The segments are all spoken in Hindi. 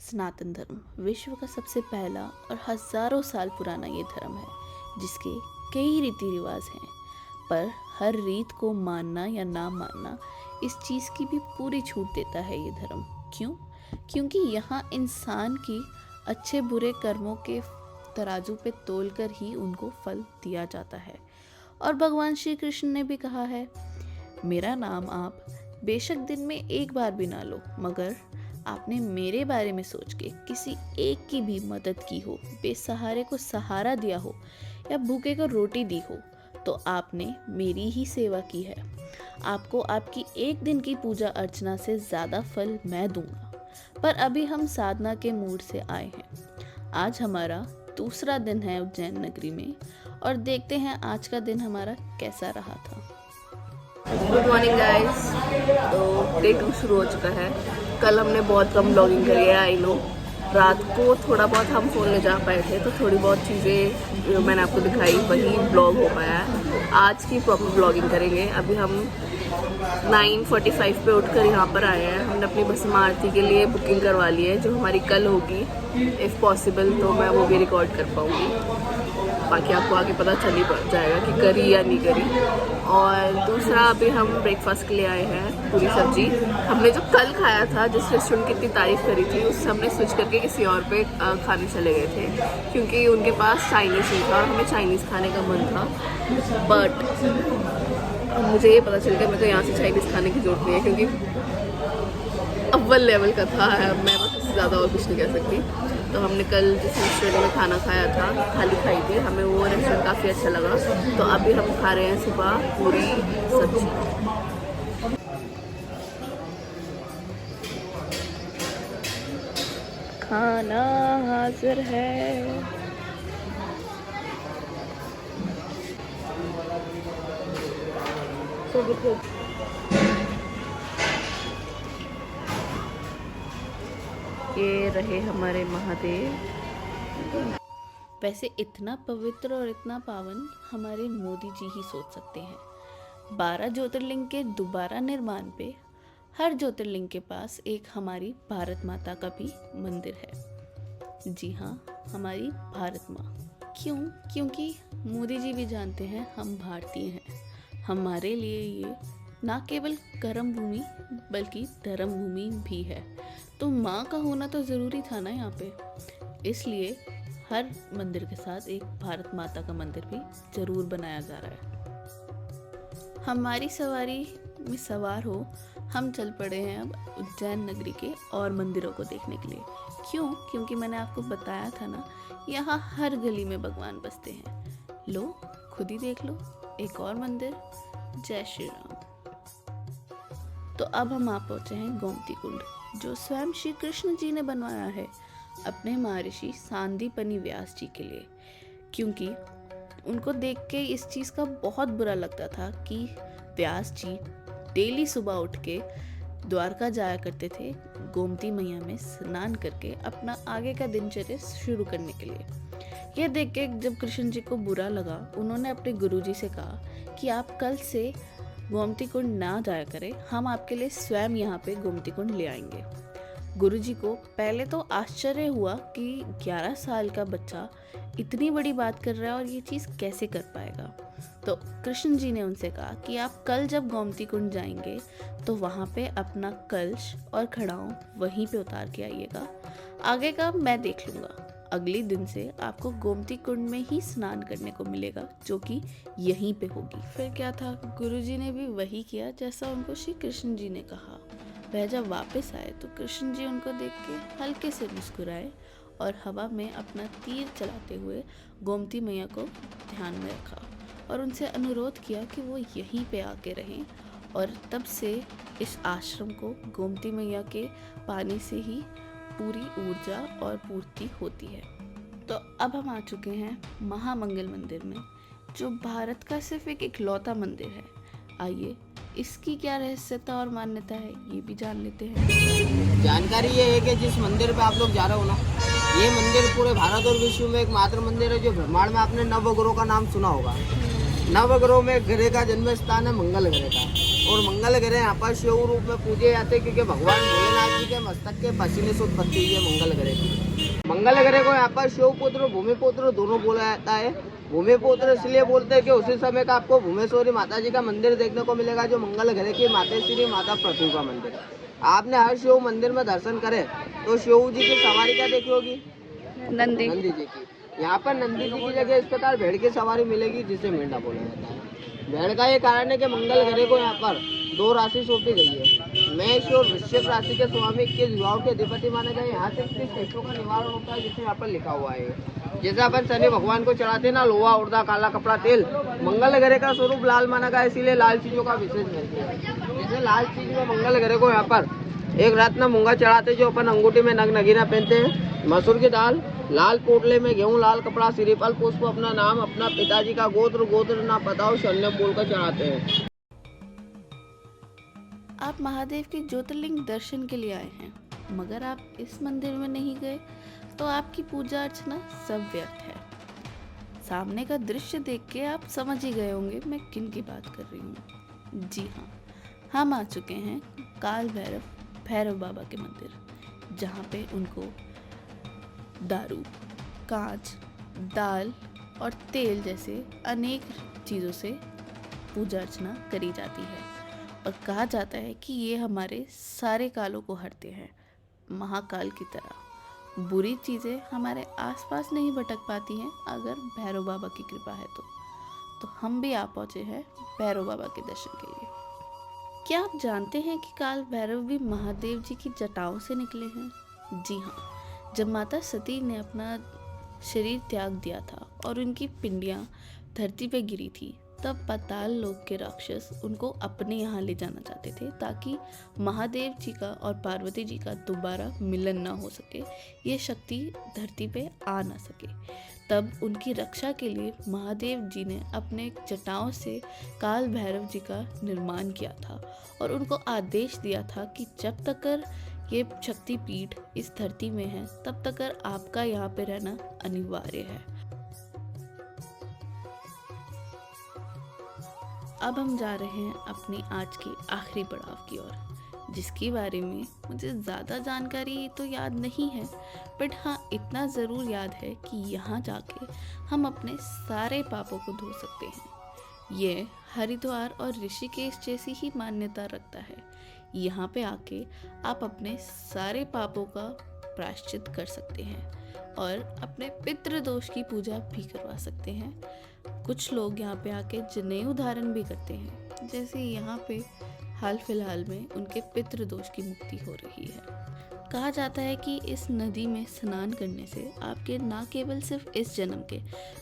सनातन धर्म विश्व का सबसे पहला और हजारों साल पुराना ये धर्म है जिसके कई रीति रिवाज हैं। पर हर रीत को मानना या ना मानना इस चीज़ की भी पूरी छूट देता है ये धर्म। क्यों? क्योंकि यहाँ इंसान की अच्छे बुरे कर्मों के तराजू पे तोलकर ही उनको फल दिया जाता है। और भगवान श्री कृष्ण ने भी कहा है, मेरा नाम आप बेशक दिन में एक बार भी ना लो, मगर आपने मेरे बारे में सोच के किसी एक की भी मदद की हो, बेसहारे को सहारा दिया हो या भूखे को रोटी दी हो, तो आपने मेरी ही सेवा की है। आपको आपकी एक दिन की पूजा अर्चना से ज़्यादा फल मैं दूंगा। पर अभी हम साधना के मूड से आए हैं। आज हमारा दूसरा दिन है उज्जैन नगरी में और देखते हैं आज का दिन हमारा कैसा रहा था। Good morning guys. तो डे 2 शुरू हो चुका है। कल हमने बहुत कम ब्लॉगिंग करी है, आई नो। रात को थोड़ा बहुत हम फ़ोन ले जा पाए थे, तो थोड़ी बहुत चीज़ें मैंने आपको दिखाई, वही ब्लॉग हो पाया है। आज की प्रॉपर ब्लॉगिंग करेंगे। अभी हम 9:45 पे उठकर यहाँ पर आए हैं। हमने अपनी भस्म आरती के लिए बुकिंग करवा ली है, जो हमारी कल होगी। इफ़ पॉसिबल तो मैं वो भी रिकॉर्ड कर पाऊँगी, बाकी आपको आगे पता चल ही जाएगा कि करी या नहीं करी। और दूसरा, अभी हम ब्रेकफास्ट के लिए आए हैं पूरी सब्जी। हमने जो कल खाया था, जिस रेस्टोरेंट की इतनी तारीफ करी थी, उससे हमने स्विच करके किसी और पे खाने चले गए थे, क्योंकि उनके पास चाइनीज़ नहीं था और हमें चाइनीज़ खाने का मन था। बट मुझे ये पता चल गया मेरे को यहाँ से चाइनीज़ खाने की जरूरत नहीं है, क्योंकि अव्वल लेवल का था। मैं बस इससे ज़्यादा और कुछ नहीं कह सकती। तो हमने कल जिस रेस्टोरेंट में खाना खाया था, थाली खाई थी, हमें वो रेस्टोरेंट काफ़ी अच्छा लगा। तो अभी हम खा रहे हैं सुबह पूरी सब्जी। खाना हाजिर है। ये रहे हमारे महादेव। वैसे इतना पवित्र और इतना पावन हमारे मोदी जी ही सोच सकते हैं। 12 ज्योतिर्लिंग के दोबारा निर्माण पे हर ज्योतिर्लिंग के पास एक हमारी भारत माता का भी मंदिर है। जी हाँ, हमारी भारत माँ। क्यों? क्योंकि मोदी जी भी जानते हैं हम भारतीय हैं। हमारे लिए ये ना केवल कर्म भूमि बल्कि धर्म भूमि भी है। तो माँ का होना तो ज़रूरी था ना यहाँ पे। इसलिए हर मंदिर के साथ एक भारत माता का मंदिर भी ज़रूर बनाया जा रहा है। हमारी सवारी में सवार हो हम चल पड़े हैं अब उज्जैन नगरी के और मंदिरों को देखने के लिए। क्यों? क्योंकि मैंने आपको बताया था ना, यहाँ हर गली में भगवान बसते हैं। लो, खुद ही देख लो, एक और मंदिर। जय श्री राम। तो अब हम आ पहुँचे हैं गोमती कुंड, जो स्वयं श्री कृष्ण जी ने बनवाया है अपने महर्षि सांदीपनि व्यास जी के लिए। क्योंकि उनको देख के इस चीज़ का बहुत बुरा लगता था कि व्यास जी डेली सुबह उठ के द्वारका जाया करते थे गोमती मैया में स्नान करके अपना आगे का दिनचर्या शुरू करने के लिए। यह देख के जब कृष्ण जी को बुरा लगा, उन्होंने अपने गुरुजी से कहा कि आप कल से गोमती कुंड ना जाया करें, हम आपके लिए स्वयं यहाँ पे गोमती कुंड ले आएंगे। गुरुजी को पहले तो आश्चर्य हुआ कि 11 साल का बच्चा इतनी बड़ी बात कर रहा है और ये चीज़ कैसे कर पाएगा। तो कृष्ण जी ने उनसे कहा कि आप कल जब गोमती कुंड जाएंगे तो वहाँ पे अपना कलश और खड़ाऊँ वहीं पे उतार के आइएगा, आगे का मैं देख लूँगा। अगले दिन से आपको गोमती कुंड में ही स्नान करने को मिलेगा, जो कि यहीं पे होगी। फिर क्या था, गुरुजी ने भी वही किया जैसा उनको श्री कृष्ण जी ने कहा। वह जब वापस आए तो कृष्ण जी उनको देख के हल्के से मुस्कुराए और हवा में अपना तीर चलाते हुए गोमती मैया को ध्यान में रखा और उनसे अनुरोध किया कि वो यहीं पे आके रहें। और तब से इस आश्रम को गोमती मैया के पानी से ही पूरी ऊर्जा और पूर्ति होती है। तो अब हम आ चुके हैं महामंगल मंदिर में, जो भारत का सिर्फ एक इकलौता मंदिर है। आइए इसकी क्या रहस्यता और मान्यता है ये भी जान लेते हैं। जानकारी ये है कि जिस मंदिर पे आप लोग जा रहे हो ना, ये मंदिर पूरे भारत और विश्व में एकमात्र मंदिर है जो ब्रह्मांड में आपने नवग्रह का नाम सुना होगा। नवग्रह में ग्रह का जन्म स्थान है मंगल ग्रह का, और मंगल ग्रह यहाँ पर शिव रूप में पूजे जाते हैं, क्योंकि भगवान भोलेनाथ जी के मस्तक के पसीने से उत्पत्ति हुई है मंगल ग्रह की। मंगल ग्रह को यहाँ पर शिवपुत्र भूमिपुत्र दोनों बोला जाता है। भूमिपुत्र इसलिए बोलते हैं कि उसी समय का आपको भूमेश्वरी माता जी का मंदिर देखने को मिलेगा, जो मंगल ग्रह की मातेश्वरी माता पृथ्वी का मंदिर है। आपने हर शिव मंदिर में दर्शन करे तो शिव जी की सवारी क्या देखी होगी? नंदी। नंदी जी की। यहाँ पर नंदी जी की जगह इस प्रकार भेड़ की सवारी मिलेगी, जिसे मेंढा बोला जाता है। भेड़ का ये कारण है कि मंगल ग्रह को यहाँ पर 2 राशि सौंपी गई है। मेष और वृश्चिक राशि के स्वामी के विवाह के अधिपति माने गए। यहाँ से किस कष्टों का निवारण होता है, जिसे यहाँ पर लिखा हुआ है। जैसे अपन शनि भगवान को चढ़ाते ना लोहा उड़दा काला कपड़ा तेल, मंगल ग्रह का स्वरूप लाल माना गया, इसीलिए लाल चीजों का विशेष महत्व है। जैसे लाल चीज में मंगल ग्रह को यहाँ पर एक रत्न मूंगा चढ़ाते, जो अपन अंगूठी में नग नगीना पहनते हैं, मसूर की दाल, लाल पोटले में गेहूं, लाल कपड़ा, श्रीफल पुष्प, अपना नाम, अपना पिताजी का गोत्र ना पता हो शल्य बोलकर चढ़ाते हैं। आप महादेव के ज्योतिर्लिंग दर्शन के लिए आए हैं, मगर आप इस मंदिर में नहीं गए तो आपकी पूजा अर्चना सब व्यर्थ है। सामने का दृश्य देख के आप समझ ही गए होंगे मैं किन की बात कर रही हूँ। जी हाँ, हम आ चुके हैं काल भैरव बाबा के मंदिर, जहाँ पे उनको दारू, कांच, दाल और तेल जैसे अनेक चीज़ों से पूजा अर्चना करी जाती है और कहा जाता है कि ये हमारे सारे कालों को हरते हैं। महाकाल की तरह बुरी चीज़ें हमारे आसपास नहीं भटक पाती हैं अगर भैरव बाबा की कृपा है तो हम भी आ पहुँचे हैं भैरव बाबा के दर्शन के लिए। क्या आप जानते हैं कि काल भैरव भी महादेव जी की जटाओं से निकले हैं? जी हाँ, जब माता सती ने अपना शरीर त्याग दिया था और उनकी पिंडियाँ धरती पे गिरी थी, तब पाताल लोक के राक्षस उनको अपने यहाँ ले जाना चाहते थे, ताकि महादेव जी का और पार्वती जी का दोबारा मिलन ना हो सके, ये शक्ति धरती पे आ ना सके। तब उनकी रक्षा के लिए महादेव जी ने अपने जटाओं से काल भैरव जी का निर्माण किया था और उनको आदेश दिया था कि जब तक ये शक्तिपीठ इस धरती में है तब तक आपका यहाँ पे रहना अनिवार्य है। अब हम जा रहे हैं अपनी आज की आखिरी पड़ाव की ओर, जिसके बारे में मुझे ज़्यादा जानकारी तो याद नहीं है, बट हाँ इतना ज़रूर याद है कि यहाँ जाके हम अपने सारे पापों को धो सकते हैं। ये हरिद्वार और ऋषिकेश जैसी ही मान्यता रखता है। यहाँ पे आके आप अपने सारे पापों का प्रायश्चित कर सकते हैं और अपने पितृदोष की पूजा भी करवा सकते हैं। कुछ लोग यहाँ पे आके जनेऊ धारण भी करते हैं, जैसे यहाँ पे हाल फिलहाल में उनके पितृदोष की मुक्ति हो रही है। कहा जाता है कि इस नदी में स्नान करने से आपके ना केवल सिर्फ इस जन्म के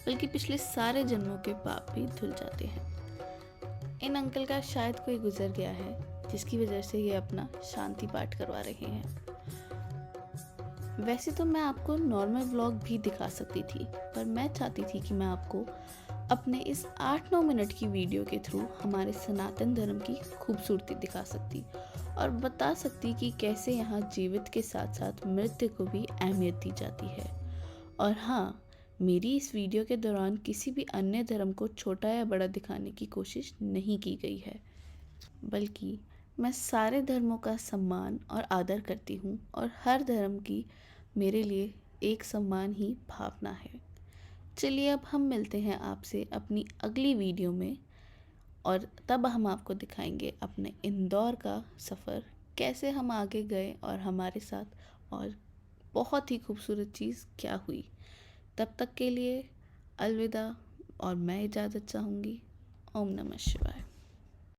बल्कि पिछले सारे जन्मों के पाप भी धुल जाते हैं। इन अंकल का शायद कोई गुजर गया है, जिसकी वजह से ये अपना शांति पाठ करवा रहे हैं। वैसे तो मैं आपको नॉर्मल व्लॉग भी दिखा सकती थी, पर मैं चाहती थी कि मैं आपको अपने इस 8-9 मिनट की वीडियो के थ्रू हमारे सनातन धर्म की खूबसूरती दिखा सकती और बता सकती कि कैसे यहाँ जीवित के साथ साथ मृत्यु को भी अहमियत दी जाती है। और हाँ, मेरी इस वीडियो के दौरान किसी भी अन्य धर्म को छोटा या बड़ा दिखाने की कोशिश नहीं की गई है, बल्कि मैं सारे धर्मों का सम्मान और आदर करती हूँ और हर धर्म की मेरे लिए एक सम्मान ही भावना है। चलिए अब हम मिलते हैं आपसे अपनी अगली वीडियो में और तब हम आपको दिखाएंगे अपने इंदौर का सफ़र, कैसे हम आगे गए और हमारे साथ और बहुत ही खूबसूरत चीज़ क्या हुई। तब तक के लिए अलविदा और मैं इजाज़त चाहूँगी। ओम नमः शिवाय।